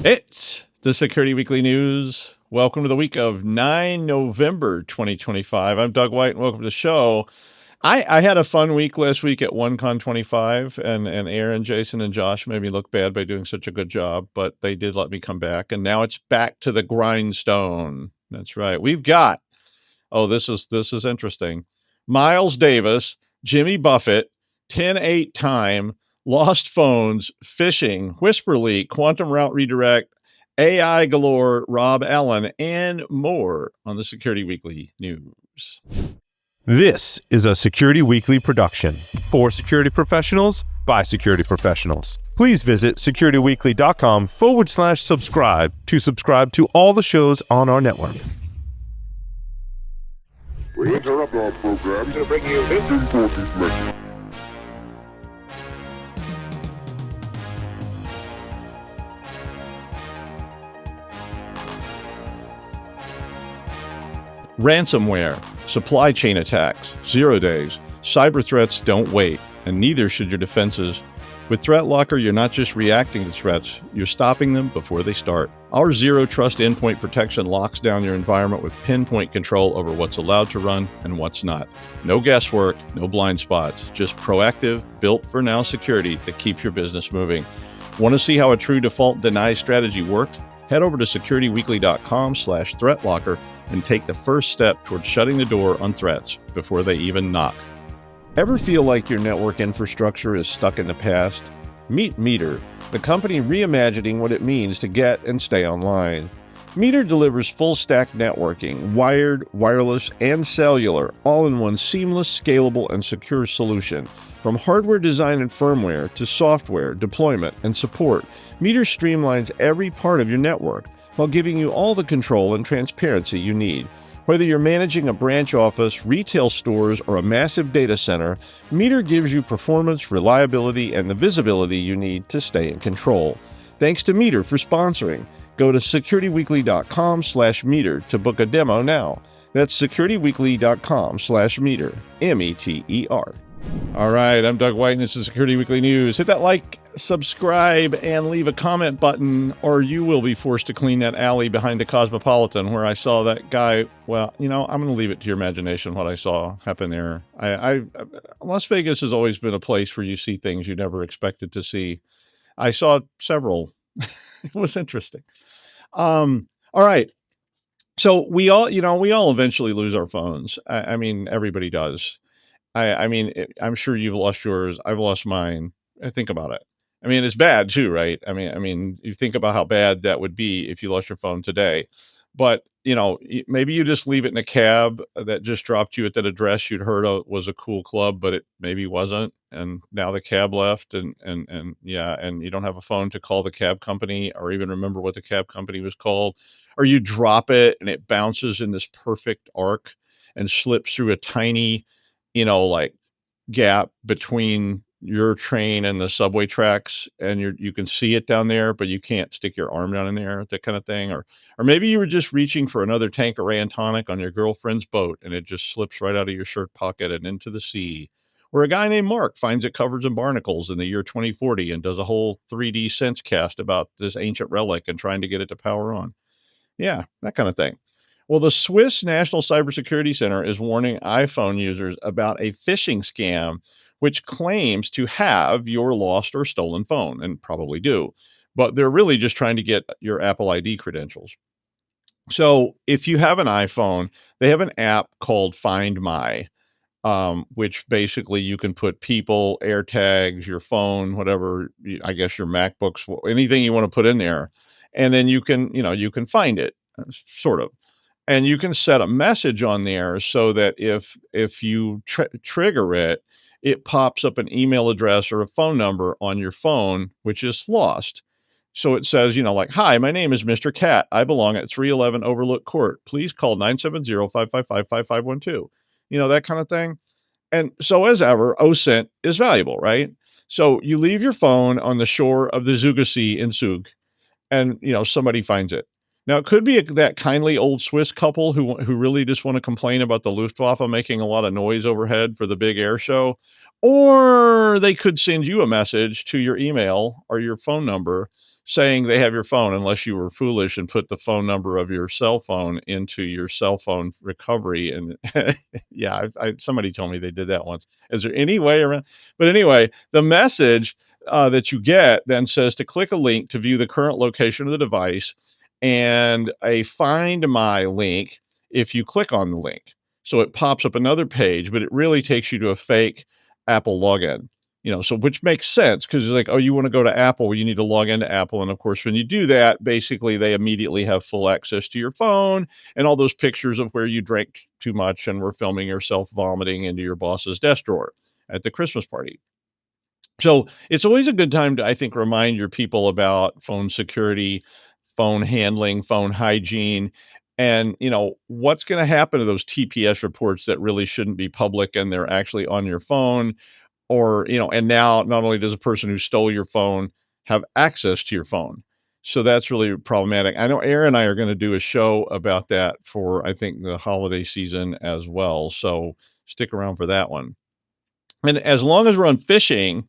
It's the Security Weekly News. Welcome to the week of 9 November 2025. I'm Doug White, and welcome to the show. I had a fun week last week at OneCon 25, and Aaron, Jason, and Josh made me look bad by doing such a good job, but they did let me come back, and now it's back to the grindstone. That's right. We've got, this is interesting. Miles Davis, Jimmy Buffett, 10-8 time, lost phones, phishing, whisper leak, quantum route redirect, AI galore, Rob Allen, and more on the Security Weekly News. This is a Security Weekly production for security professionals by security professionals. Please visit securityweekly.com/subscribe to subscribe to all the shows on our network. We interrupt our program to bring you this important message. Ransomware, supply chain attacks, 0 days, cyber threats don't wait, and neither should your defenses. With ThreatLocker, you're not just reacting to threats, you're stopping them before they start. Our zero trust endpoint protection locks down your environment with pinpoint control over what's allowed to run and what's not. No guesswork, no blind spots, just proactive, built for now security that keeps your business moving. Want to see how a true default deny strategy works? Head over to securityweekly.com/threatlocker and take the first step towards shutting the door on threats before they even knock. Ever feel like your network infrastructure is stuck in the past? Meet Meter, the company reimagining what it means to get and stay online. Meter delivers full-stack networking, wired, wireless, and cellular, all in one seamless, scalable, and secure solution. From hardware design and firmware to software, deployment, and support, Meter streamlines every part of your network while giving you all the control and transparency you need. Whether you're managing a branch office, retail stores, or a massive data center, Meter gives you performance, reliability, and the visibility you need to stay in control. Thanks to Meter for sponsoring. Go to securityweekly.com/meter to book a demo now. That's securityweekly.com/meter, METER. All right, I'm Doug White, and this is Security Weekly News. Hit that like, subscribe, and leave a comment button, or you will be forced to clean that alley behind the Cosmopolitan where I saw that guy. Well, I'm going to leave it to your imagination what I saw happen there. Las Vegas has always been a place where you see things you never expected to see. I saw several. It was interesting. All right. So we all eventually lose our phones. I mean, everybody does. I'm sure you've lost yours. I've lost mine. Think about it. I mean, it's bad too, right? I mean, you think about how bad that would be if you lost your phone today. But, maybe you just leave it in a cab that just dropped you at that address you'd heard was a cool club, but it maybe wasn't. And now the cab left and you don't have a phone to call the cab company or even remember what the cab company was called. Or you drop it and it bounces in this perfect arc and slips through a tiny gap between your train and the subway tracks, and you can see it down there, but you can't stick your arm down in there, that kind of thing. Or maybe you were just reaching for another Tanqueray and tonic on your girlfriend's boat, and it just slips right out of your shirt pocket and into the sea. Or a guy named Mark finds it covered in barnacles in the year 2040 and does a whole 3D sense cast about this ancient relic and trying to get it to power on. Yeah, that kind of thing. Well, the Swiss National Cybersecurity Center is warning iPhone users about a phishing scam which claims to have your lost or stolen phone, and probably do. But they're really just trying to get your Apple ID credentials. So if you have an iPhone, they have an app called Find My, which basically you can put people, AirTags, your phone, whatever, I guess your MacBooks, anything you want to put in there. And then you can find it, sort of. And you can set a message on there so that if you trigger it, it pops up an email address or a phone number on your phone, which is lost. So it says, hi, my name is Mr. Cat. I belong at 311 Overlook Court. Please call 970-555-5512. That kind of thing. And so as ever, OSINT is valuable, right? So you leave your phone on the shore of the Zuger Sea in Zug, and, somebody finds it. Now, it could be that kindly old Swiss couple who really just want to complain about the Luftwaffe making a lot of noise overhead for the big air show, or they could send you a message to your email or your phone number saying they have your phone unless you were foolish and put the phone number of your cell phone into your cell phone recovery. And yeah, somebody told me they did that once. Is there any way around? But anyway, the message that you get then says to click a link to view the current location of the device and a Find My link if you click on the link. So it pops up another page, but it really takes you to a fake Apple login. So which makes sense because it's like, oh, you want to go to Apple, well, you need to log into Apple. And of course, when you do that, basically they immediately have full access to your phone and all those pictures of where you drank too much and were filming yourself vomiting into your boss's desk drawer at the Christmas party. So it's always a good time to, I think, remind your people about phone security, phone handling, phone hygiene, and what's going to happen to those TPS reports that really shouldn't be public and they're actually on your phone. Or, and now not only does a person who stole your phone have access to your phone. So that's really problematic. I know Aaron and I are going to do a show about that for, I think, the holiday season as well. So stick around for that one. And as long as we're on phishing,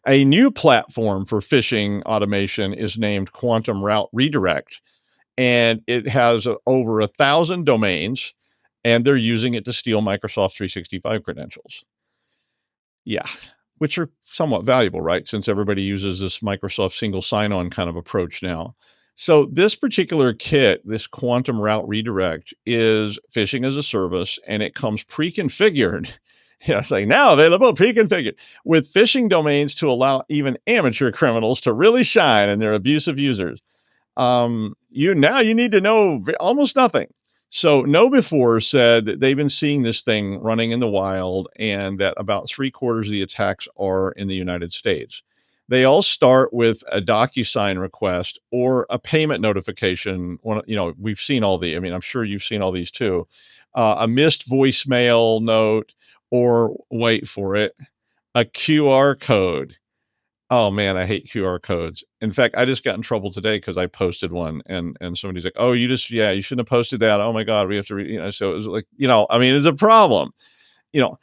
a new platform for phishing automation is named Quantum Route Redirect. And it has over 1,000 domains, and they're using it to steal Microsoft 365 credentials. Yeah, which are somewhat valuable, right? Since everybody uses this Microsoft single sign-on kind of approach now. So this particular kit, this Quantum Route Redirect, is phishing as a service, and it comes pre-configured. It's like now available pre-configured with phishing domains to allow even amateur criminals to really shine and their abusive users. You need to know almost nothing. So KnowBe4 said that they've been seeing this thing running in the wild and that about 3/4 of the attacks are in the United States. They all start with a DocuSign request or a payment notification. We've seen I'm sure you've seen all these too. A missed voicemail note, or wait for it, a QR code. Oh man, I hate QR codes. In fact, I just got in trouble today because I posted one and somebody's like, "Oh, you shouldn't have posted that. Oh my God, we have to so it was like, it's a problem.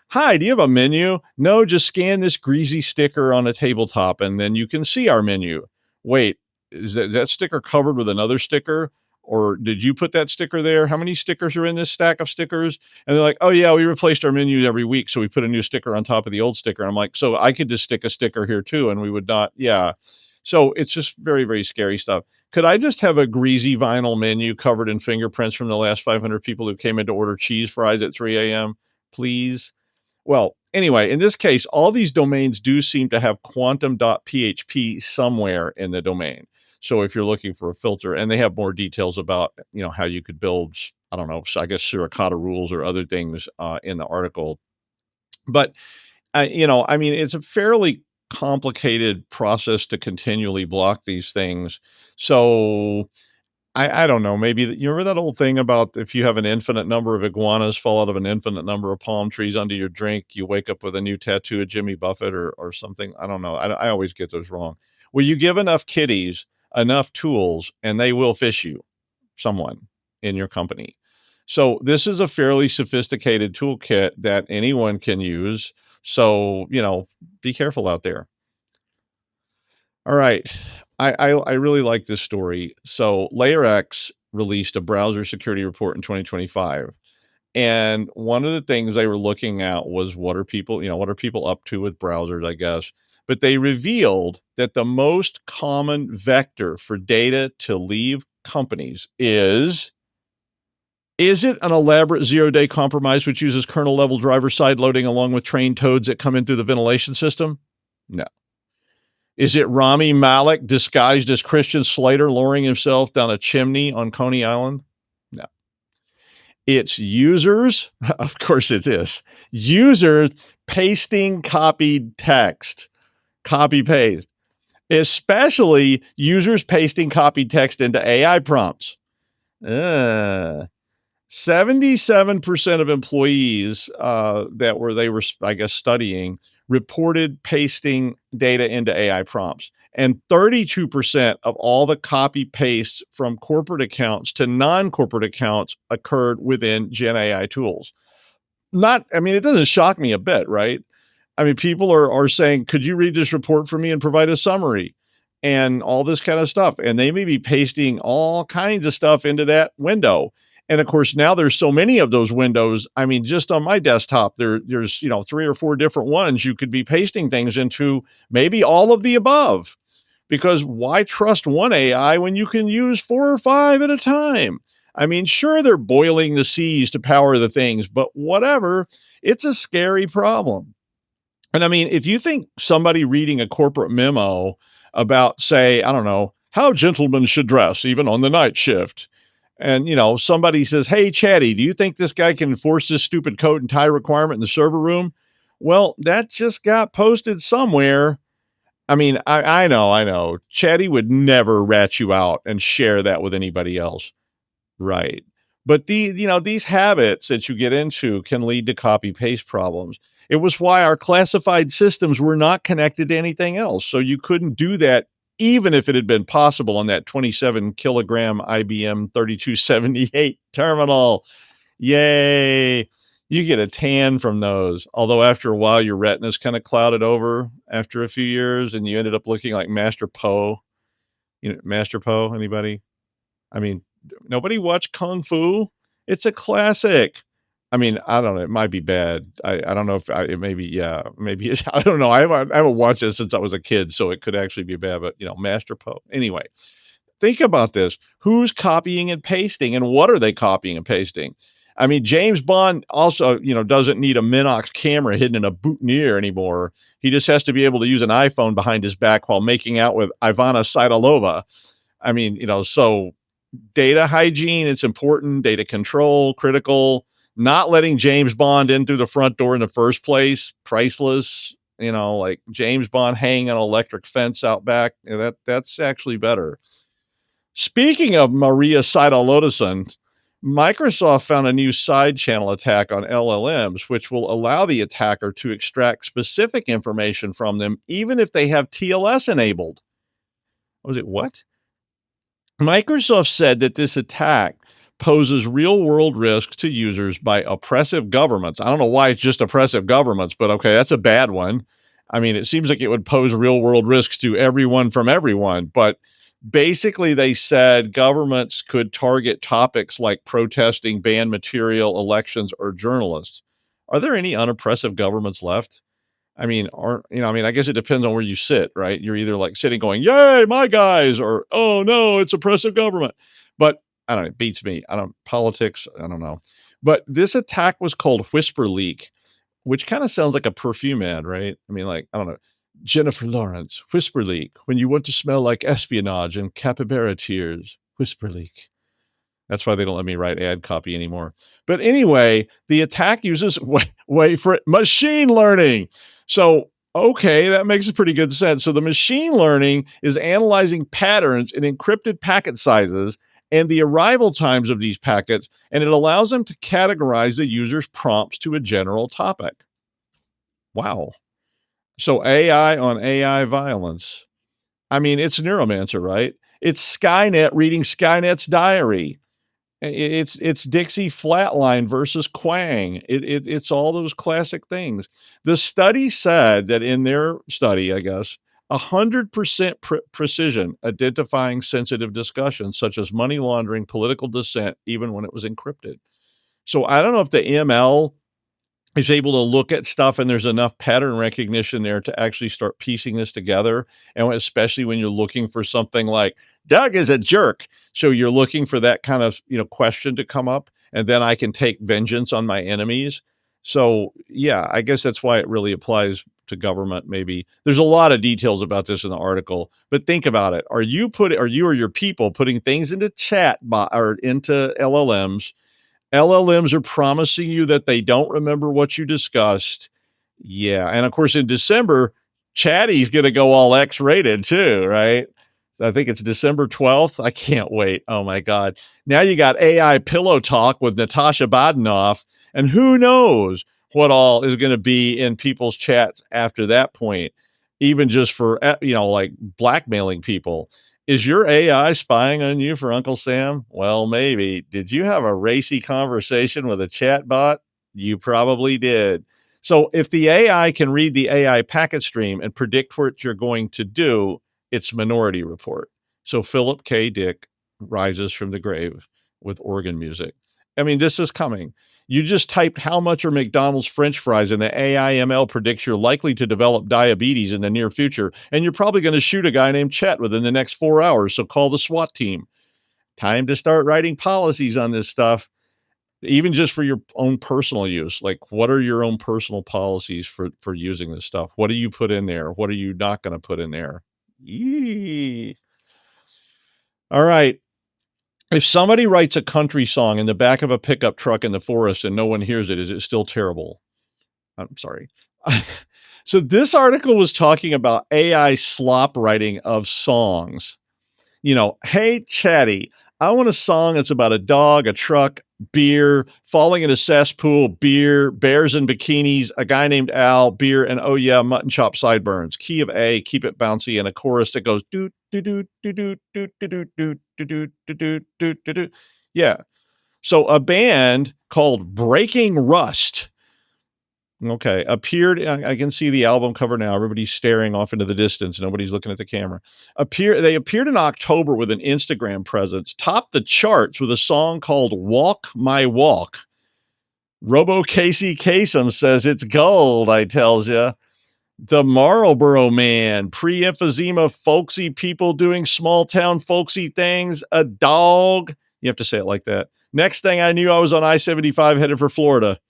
Hi, do you have a menu? No, just scan this greasy sticker on a tabletop and then you can see our menu. Wait, is that sticker covered with another sticker? Or did you put that sticker there? How many stickers are in this stack of stickers? And they're like, oh yeah, we replaced our menu every week. So we put a new sticker on top of the old sticker. I'm like, so I could just stick a sticker here too. And we would not. Yeah. So it's just very, very scary stuff. Could I just have a greasy vinyl menu covered in fingerprints from the last 500 people who came in to order cheese fries at 3 a.m.? Please. Well, anyway, in this case, all these domains do seem to have quantum.php somewhere in the domain. So if you're looking for a filter, and they have more details about, how you could build, I don't know, I guess Suricata rules or other things in the article. But, it's a fairly complicated process to continually block these things. So I don't know, maybe you remember that old thing about if you have an infinite number of iguanas fall out of an infinite number of palm trees under your drink, you wake up with a new tattoo of Jimmy Buffett or something. I don't know. I always get those wrong. Well, you give enough kitties enough tools and they will fish you, someone in your company. So this is a fairly sophisticated toolkit that anyone can use. So, be careful out there. All right. I really like this story. So LayerX released a browser security report in 2025. And one of the things they were looking at was what are people up to with browsers, I guess. But they revealed that the most common vector for data to leave companies is it an elaborate zero-day compromise which uses kernel-level driver side loading along with trained toads that come in through the ventilation system? No. Is it Rami Malek disguised as Christian Slater lowering himself down a chimney on Coney Island? No. It's users, of course it is, users pasting copied text, copy paste, especially users pasting copied text into AI prompts. 77% of employees they were, I guess, studying reported pasting data into AI prompts. And 32% of all the copy pastes from corporate accounts to non-corporate accounts occurred within Gen AI tools. It doesn't shock me a bit, right? People are saying, could you read this report for me and provide a summary? and all this kind of stuff. And they may be pasting all kinds of stuff into that window. And of course, now there's so many of those windows. I mean, just on my desktop, there's 3 or 4 different ones you could be pasting things into, maybe all of the above. Because why trust one AI when you can use 4 or 5 at a time? I mean, sure, they're boiling the seas to power the things, but whatever. It's a scary problem. And I mean, if you think somebody reading a corporate memo about, say, I don't know, how gentlemen should dress, even on the night shift, and somebody says, "Hey, Chatty, do you think this guy can enforce this stupid coat and tie requirement in the server room?" Well, that just got posted somewhere. I mean, I know. Chatty would never rat you out and share that with anybody else. Right. But these habits that you get into can lead to copy paste problems. It was why our classified systems were not connected to anything else. So you couldn't do that even if it had been possible on that 27 kilogram IBM 3278 terminal. Yay. You get a tan from those. Although after a while, your retina's kind of clouded over after a few years and you ended up looking like Master Poe. Master Poe, anybody? I mean, nobody watched Kung Fu? It's a classic. I mean, I don't know. It might be bad. I don't know if it may be, yeah, maybe it's, I don't know. I haven't watched it since I was a kid, so it could actually be bad, but Master Poe. Anyway, think about this. Who's copying and pasting, and what are they copying and pasting? I mean, James Bond also, doesn't need a Minox camera hidden in a boutonniere anymore. He just has to be able to use an iPhone behind his back while making out with Ivana Sidalova. I mean, so data hygiene, it's important. Data control, critical. Not letting James Bond in through the front door in the first place, priceless. Like James Bond hanging on an electric fence out back. That's actually better. Speaking of Maria Sidalotoson, Microsoft found a new side channel attack on LLMs, which will allow the attacker to extract specific information from them, even if they have TLS enabled. Was it what? Microsoft said that this attack poses real world risks to users by oppressive governments. I don't know why it's just oppressive governments, but okay, that's a bad one. I mean, it seems like it would pose real world risks to everyone from everyone, but basically they said governments could target topics like protesting, banned material, elections, or journalists. Are there any unoppressive governments left? I mean, I guess it depends on where you sit, right? You're either like sitting going, "Yay, my guys," or "Oh no, it's oppressive government." But I don't know, it beats me. Politics, I don't know. But this attack was called Whisper Leak, which kind of sounds like a perfume ad, right? I mean, like, I don't know. Jennifer Lawrence, Whisper Leak, when you want to smell like espionage and capybara tears, Whisper Leak. That's why they don't let me write ad copy anymore. But anyway, the attack uses, wait for it, machine learning. So, okay, that makes pretty good sense. So the machine learning is analyzing patterns in encrypted packet sizes and the arrival times of these packets, and it allows them to categorize the user's prompts to a general topic. Wow. So AI on AI violence. I mean, it's Neuromancer, right? It's Skynet reading Skynet's diary. It's Dixie Flatline versus Quang. It's all those classic things. The study said that in their study, I guess, 100% precision identifying sensitive discussions such as money laundering, political dissent, even when it was encrypted. So I don't know if the ML is able to look at stuff and there's enough pattern recognition there to actually start piecing this together. And especially when you're looking for something like Doug is a jerk. So you're looking for that kind of, question to come up, and then I can take vengeance on my enemies. So yeah, I guess that's why it really applies to government. Maybe there's a lot of details about this in the article, but think about it. Are you or your people putting things into chat or into LLMs? LLMs are promising you that they don't remember what you discussed. Yeah. And of course, in December, Chatty's going to go all X rated too, right? So I think it's December 12th. I can't wait. Oh my God. Now you got AI pillow talk with Natasha Badenoff, and who knows what all is going to be in people's chats after that point, even just for, like blackmailing people. Is your AI spying on you for Uncle Sam? Well, maybe. Did you have a racy conversation with a chat bot? You probably did. So if the AI can read the AI packet stream and predict what you're going to do, It's Minority Report. So Philip K. Dick rises from the grave with organ music. I mean, this is coming. You just typed how much are McDonald's French fries, and the AI/ML predicts you're likely to develop diabetes in the near future, and you're probably going to shoot a guy named Chet within the next 4 hours, so call the SWAT team. Time to start writing policies on this stuff, even just for your own personal use. Like, what are your own personal policies for using this stuff? What do you put in there? What are you not going to put in there? Yee. All right. If somebody writes a country song in the back of a pickup truck in the forest and no one hears it, is it still terrible? I'm sorry. So this article was talking about AI slop writing of songs. You know, hey, Chatty, I want a song that's about a dog, a truck, beer, falling in a cesspool, beer, bears in bikinis, a guy named Al, beer, and oh yeah, mutton chop sideburns. Key of A, keep it bouncy, and a chorus that goes doot doot doot doot doot doot doot doot doot doot doot doot doot. Yeah. So a band called Breaking Rust, okay, appeared. I can see the album cover now. Everybody's staring off into the distance. Nobody's looking at the camera. They appeared in October with an Instagram presence, topped the charts with a song called Walk My Walk. Robo Casey Kasem says it's gold, I tells ya. The Marlboro Man, pre-emphysema folksy people doing small town folksy things, a dog. You have to say it like that. Next thing I knew, I was on I-75 headed for Florida.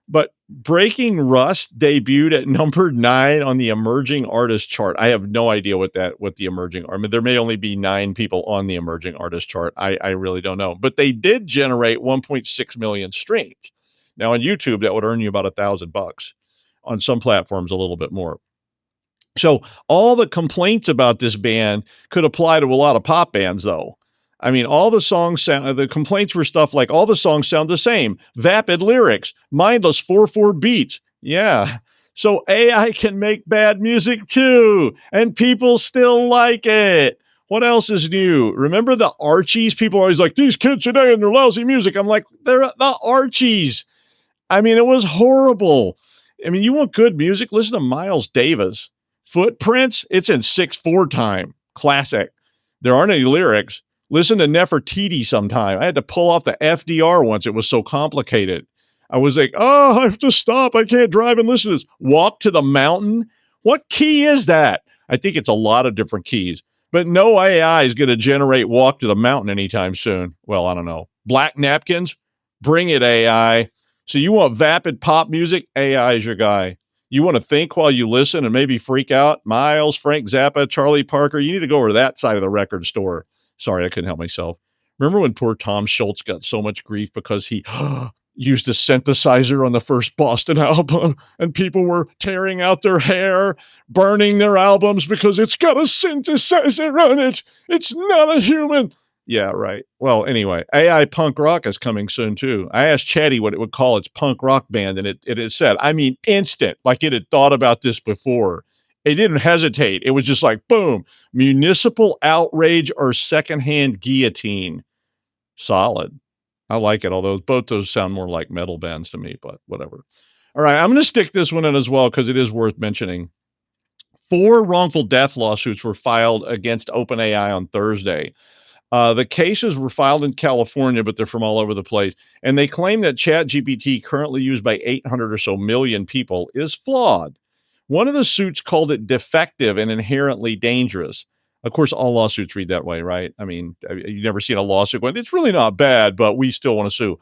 But Breaking Rust debuted at number 9 on the emerging artist chart. I have no idea what the emerging, I mean, there may only be 9 people on the emerging artist chart. I really don't know, but they did generate 1.6 million streams. Now on YouTube, that would earn you about $1,000. On some platforms, a little bit more. So all the complaints about this band could apply to a lot of pop bands, though. I mean, all the songs the complaints were stuff like all the songs sound the same, vapid lyrics, mindless 4/4 beats. Yeah. So AI can make bad music too, and people still like it. What else is new? Remember the Archies? People are always like, these kids today and their lousy music. I'm like, they're the Archies. I mean, it was horrible. I mean, you want good music? Listen to Miles Davis. Footprints, it's in 6/4 time. Classic. There aren't any lyrics. Listen to Nefertiti sometime. I had to pull off the FDR once. It was so complicated. I was like, oh, I have to stop. I can't drive and listen to this. Walk to the Mountain. What key is that? I think it's a lot of different keys. But no AI is going to generate Walk to the Mountain anytime soon. Well, I don't know. Black Napkins? Bring it, AI. So you want vapid pop music? AI is your guy. You want to think while you listen and maybe freak out? Miles, Frank Zappa, Charlie Parker. You need to go over to that side of the record store. Sorry, I couldn't help myself. Remember when poor Tom Schultz got so much grief because he used a synthesizer on the first Boston album and people were tearing out their hair, burning their albums because it's got a synthesizer on it. It's not a human. Yeah, right. Well, anyway, AI punk rock is coming soon too. I asked Chatty what it would call its punk rock band, and it had said, I mean, instant, like it had thought about this before. It didn't hesitate. It was just like, boom, municipal outrage or secondhand guillotine. Solid. I like it, although both those sound more like metal bands to me, but whatever. All right, I'm going to stick this one in as well because it is worth mentioning. 4 wrongful death lawsuits were filed against OpenAI on Thursday. The cases were filed in California, but they're from all over the place. And they claim that ChatGPT, currently used by 800 or so million people, is flawed. One of the suits called it defective and inherently dangerous. Of course, all lawsuits read that way, right? I mean, you've never seen a lawsuit going, it's really not bad, but we still want to sue.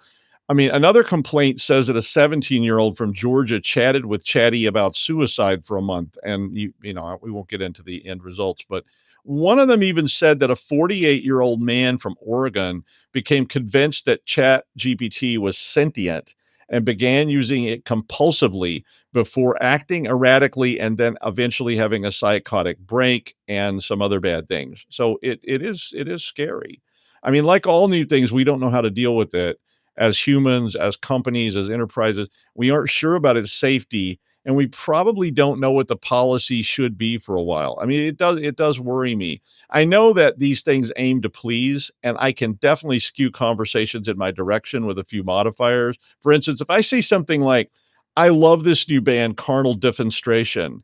I mean, another complaint says that a 17-year-old from Georgia chatted with Chatty about suicide for a month. And, you know, we won't get into the end results, but one of them even said that a 48-year-old man from Oregon became convinced that ChatGPT was sentient and began using it compulsively before acting erratically and then eventually having a psychotic break and some other bad things. So it is scary. I mean, like all new things, we don't know how to deal with it as humans, as companies, as enterprises. We aren't sure about its safety, and we probably don't know what the policy should be for a while. I mean, it does worry me. I know that these things aim to please, and I can definitely skew conversations in my direction with a few modifiers. For instance, if I say something like, I love this new band, Carnal Defenstration,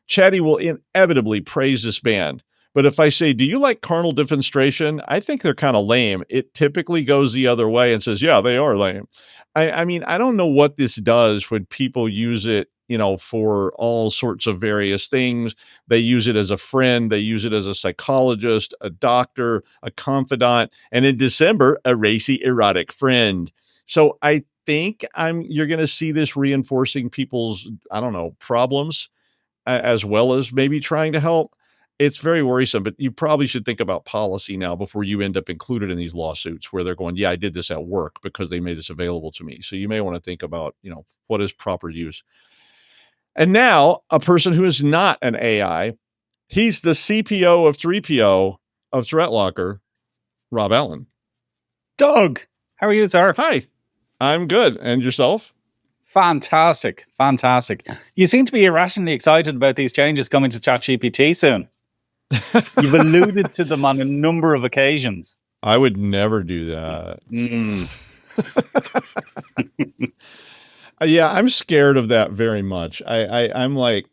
Chatty will inevitably praise this band. But if I say, do you like carnal defenestration? I think they're kind of lame. It typically goes the other way and says, yeah, they are lame. I mean, I don't know what this does when people use it, for all sorts of various things. They use it as a friend. They use it as a psychologist, a doctor, a confidant, and in December, a racy erotic friend. So I think you're going to see this reinforcing people's, I don't know, problems as well as maybe trying to help. It's very worrisome, but you probably should think about policy now before you end up included in these lawsuits where they're going, yeah, I did this at work because they made this available to me. So you may want to think about, what is proper use. And now a person who is not an AI, he's the CPO of 3PO of ThreatLocker, Rob Allen. Doug, how are you, sir? Hi, I'm good. And yourself? Fantastic. You seem to be irrationally excited about these changes coming to ChatGPT soon. You've alluded to them on a number of occasions. I would never do that. Yeah, I'm scared of that very much. I'm like,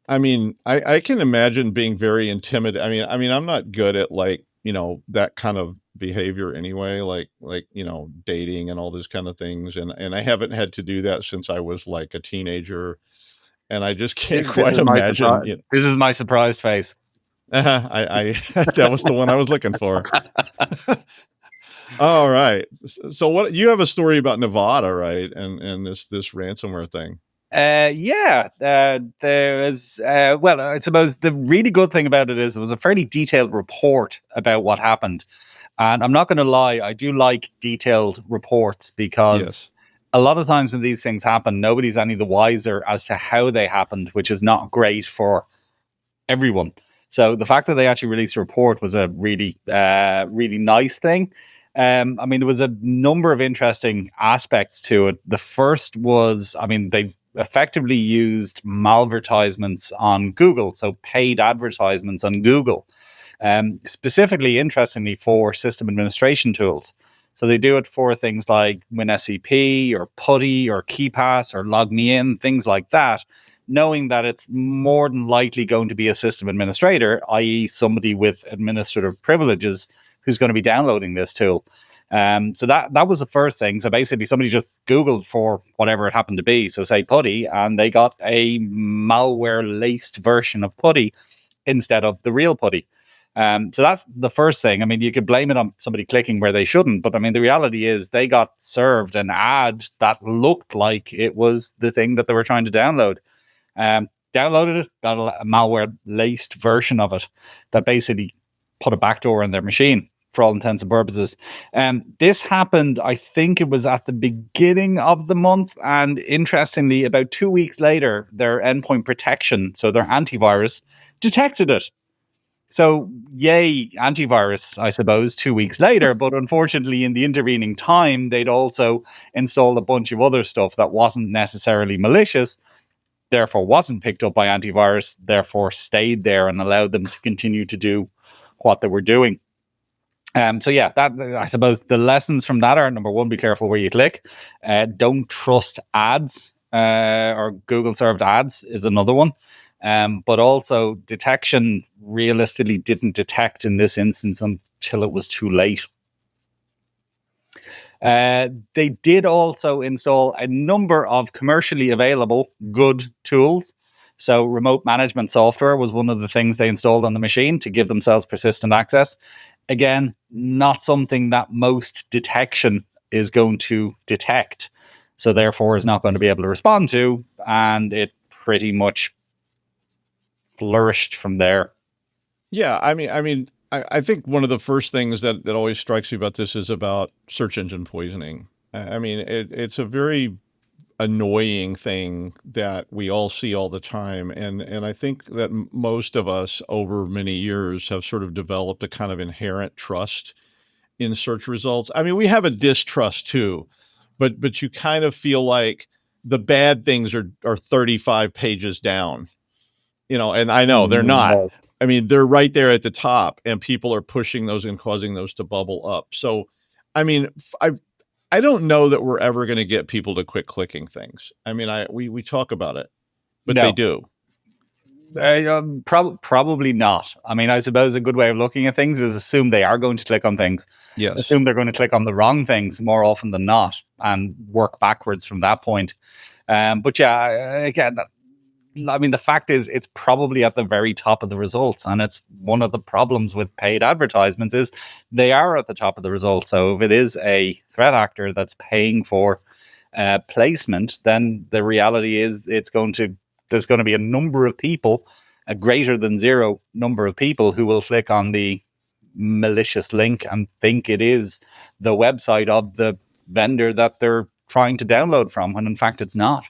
I can imagine being very intimidated. I'm not good at that kind of behavior anyway, like, dating and all those kind of things. And I haven't had to do that since I was like a teenager. And I just can't quite imagine. This is my surprised face. I that was the one I was looking for. All right. So what you have a story about Nevada, right? And this ransomware thing. There is, well, I suppose the really good thing about it is it was a fairly detailed report about what happened. And I'm not going to lie, I do like detailed reports because a lot of times when these things happen, nobody's any the wiser as to how they happened, which is not great for everyone. So the fact that they actually released a report was a really, really nice thing. There was a number of interesting aspects to it. The first was, they effectively used malvertisements on Google, so paid advertisements on Google, specifically, interestingly, for system administration tools. So they do it for things like WinSCP or PuTTY or KeePass or LogMeIn, things like that, knowing that it's more than likely going to be a system administrator, i.e. somebody with administrative privileges who's going to be downloading this tool. So that was the first thing. So basically somebody just Googled for whatever it happened to be. So say PuTTY, and they got a malware-laced version of PuTTY instead of the real PuTTY. So that's the first thing. You could blame it on somebody clicking where they shouldn't, but the reality is they got served an ad that looked like it was the thing that they were trying to download. Downloaded it, got a malware-laced version of it that basically put a backdoor in their machine for all intents and purposes. This happened, I think it was at the beginning of the month, and interestingly, about 2 weeks later, their endpoint protection, so their antivirus, detected it. So, yay, antivirus, I suppose, 2 weeks later. But unfortunately, in the intervening time, they'd also installed a bunch of other stuff that wasn't necessarily malicious, therefore wasn't picked up by antivirus, therefore stayed there and allowed them to continue to do what they were doing. That, I suppose the lessons from that are, number one, be careful where you click. Don't trust ads, or Google served ads is another one. But also detection realistically didn't detect in this instance until it was too late. They did also install a number of commercially available good tools. So remote management software was one of the things they installed on the machine to give themselves persistent access. Again, not something that most detection is going to detect. So therefore is not going to be able to respond to. And it pretty much flourished from there. Yeah, I think one of the first things that always strikes me about this is about search engine poisoning. It's a very annoying thing that we all see all the time. And I think that most of us over many years have sort of developed a kind of inherent trust in search results. We have a distrust too, but you kind of feel like the bad things are 35 pages down, and I know they're not. They're right there at the top, and people are pushing those and causing those to bubble up. So, I don't know that we're ever going to get people to quit clicking things. We talk about it, but they do. Probably not. I mean, I suppose a good way of looking at things is assume they are going to click on things. Yes. Assume they're going to click on the wrong things more often than not, and work backwards from that point. But yeah, again, I mean, the fact is, it's probably at the very top of the results, and it's one of the problems with paid advertisements is they are at the top of the results. So if it is a threat actor that's paying for placement, then the reality is there's going to be a number of people, a greater than zero number of people, who will click on the malicious link and think it is the website of the vendor that they're trying to download from, when in fact it's not.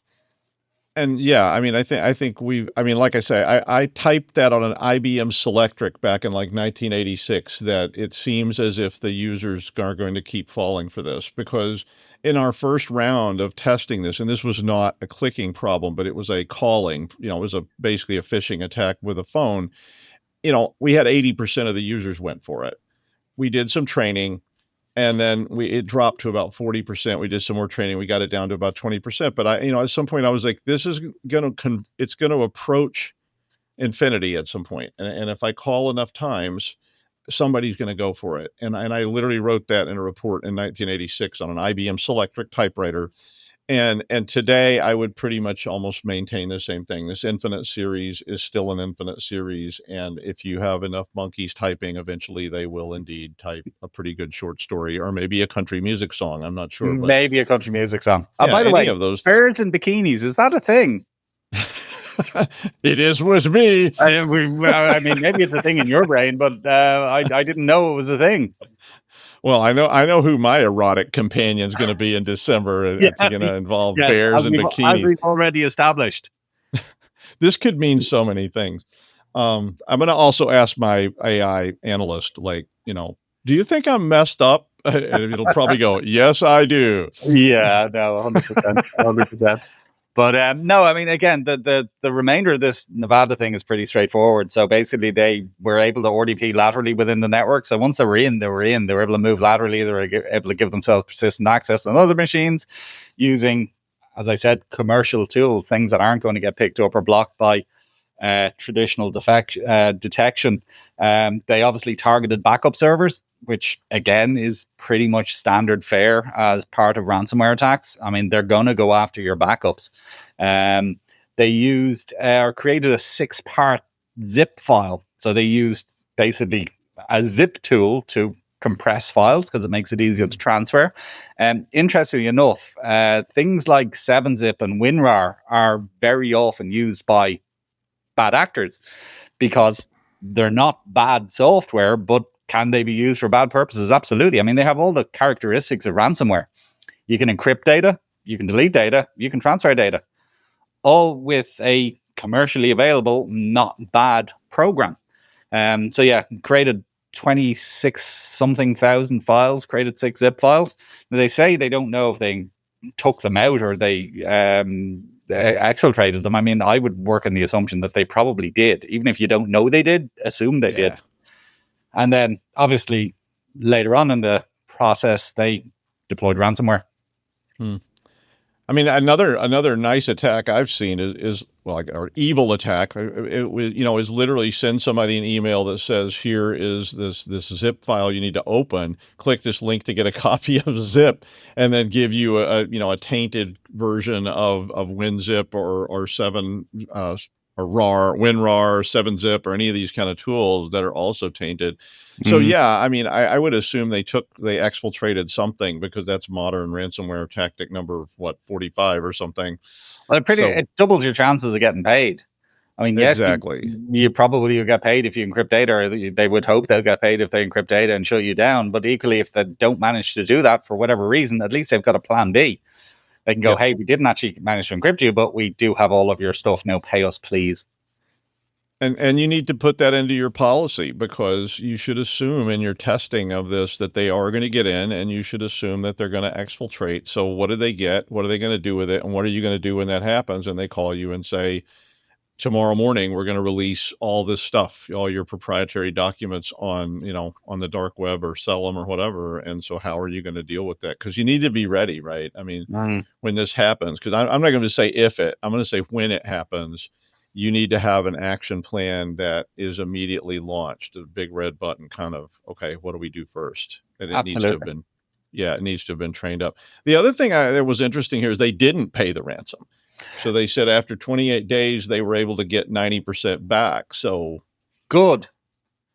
And yeah, I mean, I mean, like I say, I typed that on an IBM Selectric back in like 1986, that it seems as if the users are going to keep falling for this, because in our first round of testing this, and this was not a clicking problem, but it was a calling, it was basically a phishing attack with a phone. We had 80% of the users went for it. We did some training, and then it dropped to about 40%. We did some more training. We got it down to about 20%. But at some point I was like, this is it's going to approach infinity at some point. And if I call enough times, somebody's going to go for it. And I literally wrote that in a report in 1986 on an IBM Selectric typewriter. And today I would pretty much almost maintain the same thing. This infinite series is still an infinite series. And if you have enough monkeys typing, eventually they will indeed type a pretty good short story, or maybe a country music song. I'm not sure. But Maybe a country music song. yeah, By the way, of those. bears in bikinis, is that a thing? It is with me. I mean, maybe it's a thing in your brain, but I didn't know it was a thing. Well, I know who my erotic companion is going to be in December. It's going to involve bears and bikinis. As we've already established. This could mean so many things. I'm going to also ask my AI analyst, do you think I'm messed up? And it'll probably go, yes, I do. Yeah, no, 100%. 100%. But no, I mean, again, the remainder of this Nevada thing is pretty straightforward. So basically, they were able to RDP laterally within the network. So once they were in. They were able to move laterally. They were able to give themselves persistent access on other machines using, as I said, commercial tools, things that aren't going to get picked up or blocked by traditional detection. They obviously targeted backup servers, which again is pretty much standard fare as part of ransomware attacks. I mean, they're going to go after your backups. They used or created a 6-part zip file. So they used basically a zip tool to compress files because it makes it easier to transfer. Interestingly enough, things like 7-zip and WinRAR are very often used by bad actors because they're not bad software, but can they be used for bad purposes? Absolutely. I mean, they have all the characteristics of ransomware. You can encrypt data, you can delete data, you can transfer data, all with a commercially available, not bad program. So yeah, created 26 something thousand files, created 6 zip files. Now, they say they don't know if they took them out or they exfiltrated them. I mean, I would work on the assumption that they probably did. Even if you don't know they did, assume they did. And then obviously later on in the process, they deployed ransomware. I mean, another nice attack I've seen is or evil attack. It is literally send somebody an email that says, here is this zip file you need to open. Click this link to get a copy of zip, and then give you a tainted version of WinZip or 7 or RAR, WinRAR, 7-zip, or any of these kind of tools that are also tainted. So yeah, I mean, I would assume they exfiltrated something, because that's modern ransomware tactic number 45 or something. Well, it doubles your chances of getting paid. I mean, yes, exactly. You probably will get paid if you encrypt data, or they would hope they'll get paid if they encrypt data and shut you down. But equally, if they don't manage to do that for whatever reason, at least they've got a plan B. They can go, hey, we didn't actually manage to encrypt you, but we do have all of your stuff now. Pay us, please. And you need to put that into your policy, because you should assume in your testing of this that they are going to get in, and you should assume that they're going to exfiltrate. So what do they get? What are they going to do with it? And what are you going to do when that happens? And they call you and say, tomorrow morning, we're going to release all this stuff, all your proprietary documents on the dark web, or sell them or whatever. And so how are you going to deal with that? Because you need to be ready, right? I mean, when this happens, because I'm not going to say if it, I'm going to say when it happens, you need to have an action plan that is immediately launched. A big red button kind of, okay, what do we do first? And it needs to have Absolutely. been, yeah, it needs to have been trained up. The other thing that was interesting here is they didn't pay the ransom. So they said after 28 days, they were able to get 90% back. So Good.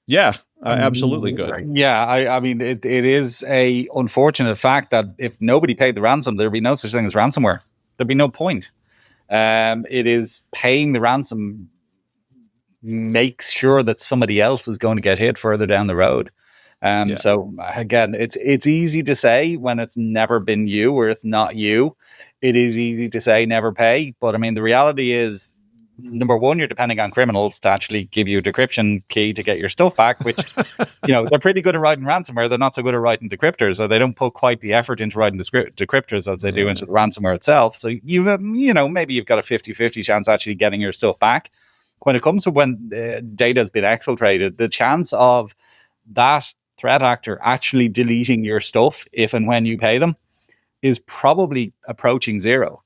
yeah, absolutely good. Yeah, I mean, it is a unfortunate fact that if nobody paid the ransom, there'd be no such thing as ransomware. There'd be no point. It is paying the ransom makes sure that somebody else is going to get hit further down the road. Yeah. So again, it's easy to say when it's never been you or it's not you. It is easy to say never pay, but I mean the reality is, number one, you're depending on criminals to actually give you a decryption key to get your stuff back, which they're pretty good at writing ransomware. They're not so good at writing decryptors, or they don't put quite the effort into writing decryptors as they do into the ransomware itself. So you've maybe you've got a 50-50 chance actually getting your stuff back. When it comes to when data has been exfiltrated, the chance of that threat actor actually deleting your stuff if and when you pay them is probably approaching zero.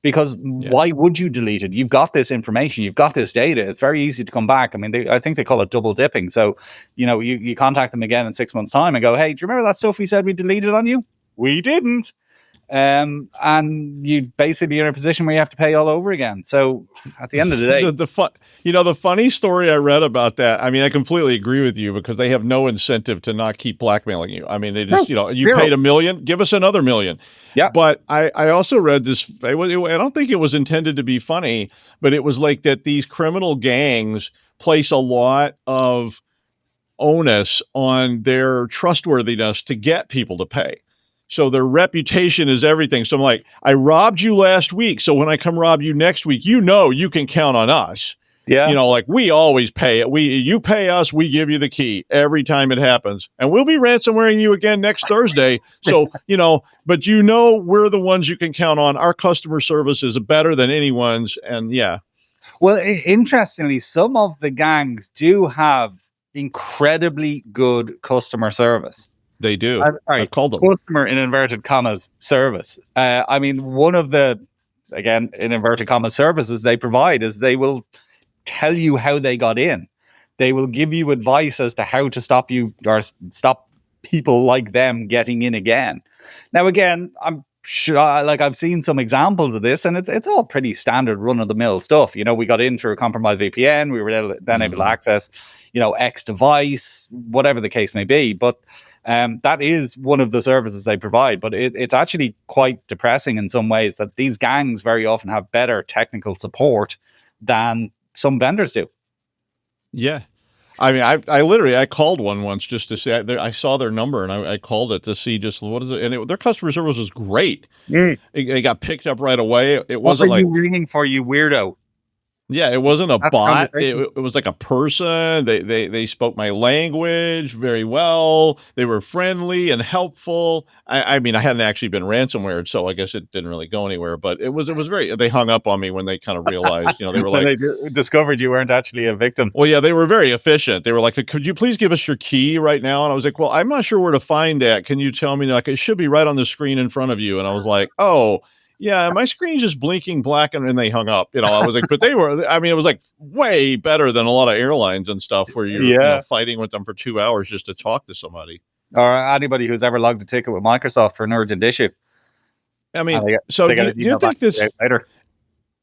Because why would you delete it? You've got this information, you've got this data. It's very easy to come back. I mean, I think they call it double dipping. So, you contact them again in 6 months' time and go, hey, do you remember that stuff we said we deleted on you? We didn't. And you basically are in a position where you have to pay all over again. So at the end of the day, the funny story I read about that. I mean, I completely agree with you because they have no incentive to not keep blackmailing you. I mean, they just, you paid $1 million, give us another $1 million. Yeah. But I also read this. I don't think it was intended to be funny, but it was like that these criminal gangs place a lot of onus on their trustworthiness to get people to pay. So their reputation is everything. So I'm like, I robbed you last week. So when I come rob you next week, you can count on us. Yeah. Like we always pay it. You pay us, we give you the key every time it happens. And we'll be ransomwaring you again next Thursday. So, but we're the ones you can count on. Our customer service is better than anyone's. And yeah. Well, interestingly, some of the gangs do have incredibly good customer service. They do. I've called them customer in inverted commas service. I mean, one of the, again, in inverted commas services they provide is they will tell you how they got in. They will give you advice as to how to stop you or stop people like them getting in again. Now, again, I'm sure, I've seen some examples of this, and it's all pretty standard run of the mill stuff. We got in through a compromised VPN. We were then able to access, X device, whatever the case may be. But that is one of the services they provide. But it's actually quite depressing in some ways that these gangs very often have better technical support than some vendors do. Yeah. I mean, I called one once just to say I saw their number and I called it to see just what is it. And their customer service was great. It got picked up right away. It wasn't like, you ringing for, you weirdo? Yeah, it wasn't a bot. It was like a person. They spoke my language very well. They were friendly and helpful. I mean, I hadn't actually been ransomware, so I guess it didn't really go anywhere. But it was very. They hung up on me when they kind of realized, they were like, they discovered you weren't actually a victim. Well, yeah, they were very efficient. They were like, "Could you please give us your key right now?" And I was like, "Well, I'm not sure where to find that. Can you tell me?" Like, it should be right on the screen in front of you. And I was like, "Oh." Yeah, my screen's just blinking black, and they hung up. I was like, but they were. I mean, it was like way better than a lot of airlines and stuff where you're fighting with them for 2 hours just to talk to somebody. Or anybody who's ever logged a ticket with Microsoft for an urgent issue. I mean, so do you think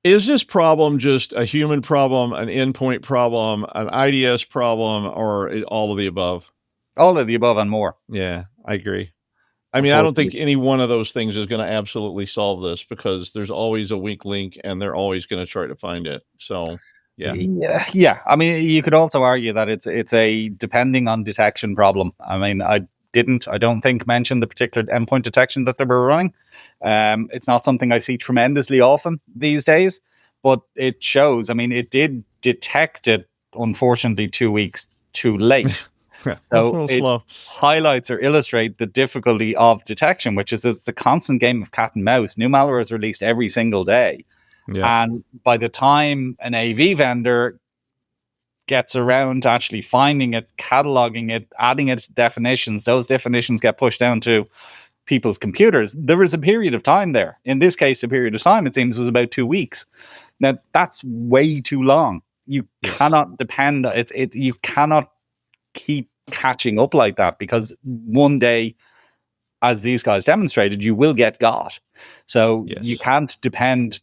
is this problem just a human problem, an endpoint problem, an IDS problem, or all of the above? All of the above and more. Yeah, I agree. I mean, I don't think any one of those things is going to absolutely solve this because there's always a weak link and they're always going to try to find it. So, yeah. I mean, you could also argue that it's a depending on detection problem. I mean, I don't think mention the particular endpoint detection that they were running. It's not something I see tremendously often these days, but it shows. I mean, it did detect it, unfortunately, 2 weeks too late. So it highlights or illustrates the difficulty of detection, which is it's a constant game of cat and mouse. New malware is released every single day. Yeah. And by the time an AV vendor gets around to actually finding it, cataloging it, adding it to definitions, those definitions get pushed down to people's computers. There was a period of time there. In this case, the period of time, it seems, was about 2 weeks. Now, that's way too long. You cannot depend, you cannot keep catching up like that, because one day, as these guys demonstrated, you will get got. So you can't depend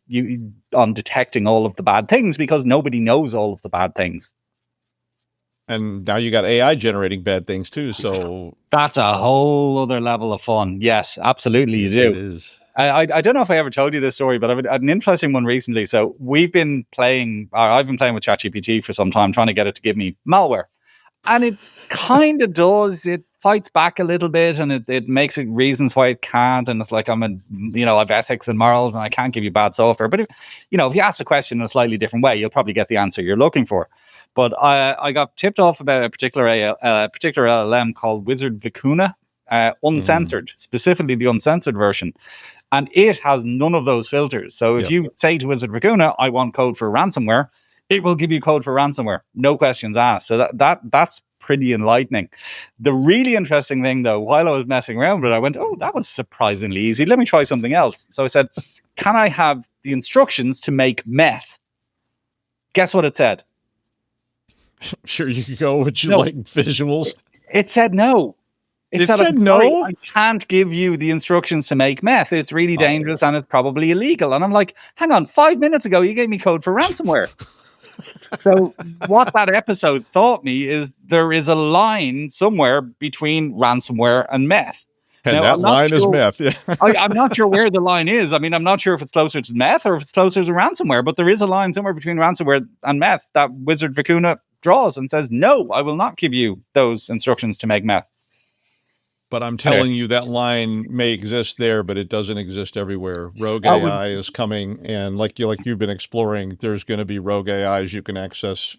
on detecting all of the bad things, because nobody knows all of the bad things. And now you got AI generating bad things too. So that's a whole other level of fun. Yes, absolutely. Yes, you do. It is. I don't know if I ever told you this story, but I've had an interesting one recently. So I've been playing with ChatGPT for some time, trying to get it to give me malware. And it kind of does. It fights back a little bit, and it makes it reasons why it can't. And it's like, I have ethics and morals, and I can't give you bad software. But if you ask the question in a slightly different way, you'll probably get the answer you're looking for. But I got tipped off about a particular LLM called Wizard Vicuna, uncensored, specifically the uncensored version. And it has none of those filters. So if you say to Wizard Vicuna, I want code for ransomware, it will give you code for ransomware. No questions asked. So that's pretty enlightening. The really interesting thing, though, while I was messing around with it, I went, oh, that was surprisingly easy. Let me try something else. So I said, can I have the instructions to make meth? Guess what it said? Sure, you could go. Would you like visuals? It said no. It said no? I can't give you the instructions to make meth. It's really dangerous and it's probably illegal. And I'm like, hang on, 5 minutes ago, you gave me code for ransomware. So what that episode taught me is there is a line somewhere between ransomware and meth. And now, that line is meth. Yeah. I'm not sure where the line is. I mean, I'm not sure if it's closer to meth or if it's closer to ransomware, but there is a line somewhere between ransomware and meth that Wizard Vicuna draws and says, no, I will not give you those instructions to make meth. But I'm telling you that line may exist there, but it doesn't exist everywhere. Rogue AI is coming, and like you've been exploring, there's going to be rogue AIs you can access,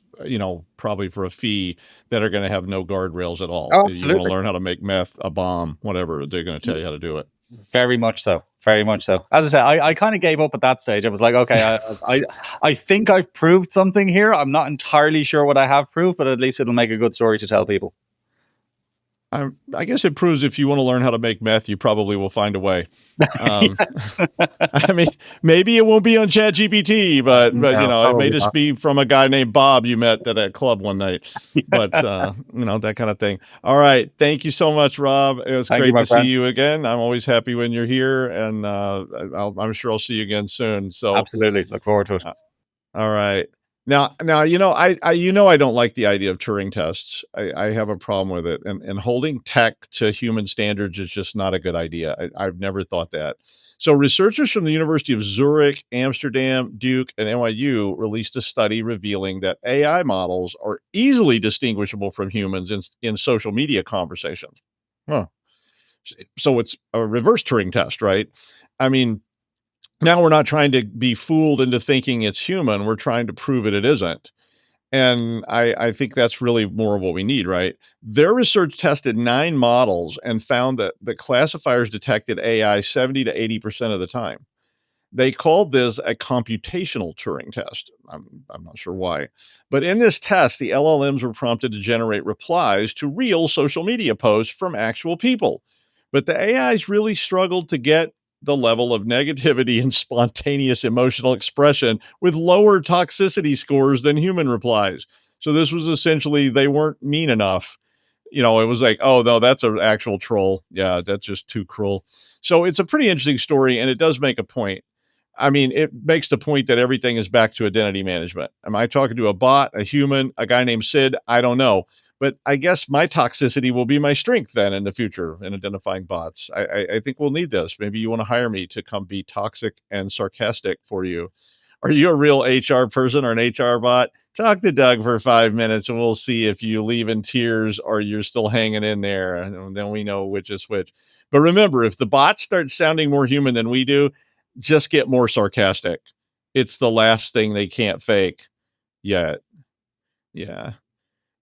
probably for a fee, that are going to have no guardrails at all. Oh, absolutely. You want to learn how to make meth, a bomb, whatever, they're going to tell you how to do it. Very much so. Very much so. As I said, I kind of gave up at that stage. I was like, okay, I think I've proved something here. I'm not entirely sure what I have proved, but at least it'll make a good story to tell people. I guess it proves if you want to learn how to make meth, you probably will find a way. I mean, maybe it won't be on ChatGPT, but it may just be from a guy named Bob you met at a club one night. But that kind of thing. All right, thank you so much, Rob. It was great to see you again. I'm always happy when you're here, and I'm sure I'll see you again soon. So absolutely, look forward to it. All right. Now, I don't like the idea of Turing tests. I have a problem with it, and holding tech to human standards is just not a good idea. I've never thought that. So researchers from the University of Zurich, Amsterdam, Duke, and NYU released a study revealing that AI models are easily distinguishable from humans in social media conversations. Huh. So it's a reverse Turing test, right? I mean, now we're not trying to be fooled into thinking it's human. We're trying to prove it isn't. And I think that's really more of what we need, right? Their research tested 9 models and found that the classifiers detected AI 70 to 80% of the time. They called this a computational Turing test. I'm not sure why. But in this test, the LLMs were prompted to generate replies to real social media posts from actual people. But the AIs really struggled to get the level of negativity and spontaneous emotional expression with lower toxicity scores than human replies. So this was essentially, they weren't mean enough. It was like, oh, no, that's an actual troll. Yeah, that's just too cruel. So it's a pretty interesting story, and it does make a point. I mean, it makes the point that everything is back to identity management. Am I talking to a bot, a human, a guy named Sid? I don't know. But I guess my toxicity will be my strength then in the future in identifying bots. I think we'll need this. Maybe you want to hire me to come be toxic and sarcastic for you. Are you a real HR person or an HR bot? Talk to Doug for 5 minutes and we'll see if you leave in tears or you're still hanging in there. And then we know which is which. But remember, if the bots start sounding more human than we do, just get more sarcastic. It's the last thing they can't fake yet. Yeah.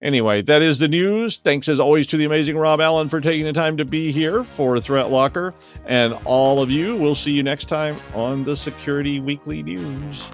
Anyway, that is the news. Thanks as always to the amazing Rob Allen for taking the time to be here for Threat Locker. And all of you, we'll see you next time on the Security Weekly News.